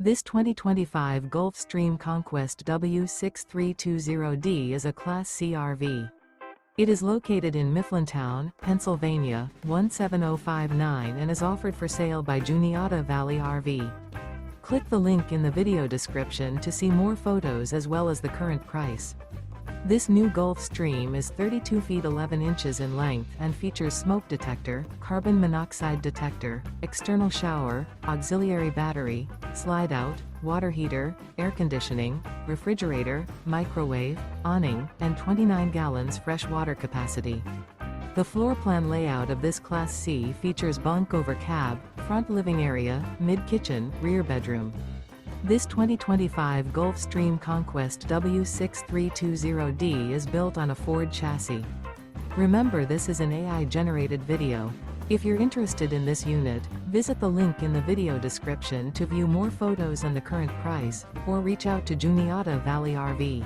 This 2025 Gulf Stream Conquest W6320D is a Class C RV. It is located in Mifflintown, Pennsylvania, 17059 and is offered for sale by Juniata Valley RV. Click the link in the video description to see more photos as well as the current price. This new Gulf Stream is 32 feet 11 inches in length and features smoke detector, carbon monoxide detector, external shower, auxiliary battery, slide-out, water heater, air conditioning, refrigerator, microwave, awning, and 29 gallons fresh water capacity. The floor plan layout of this Class C features bunk over cab, front living area, mid-kitchen, rear bedroom. This 2025 Gulf Stream Conquest W6320D is built on a Ford chassis. Remember, this is an AI-generated video. If you're interested in this unit, visit the link in the video description to view more photos and the current price, or reach out to Juniata Valley RV.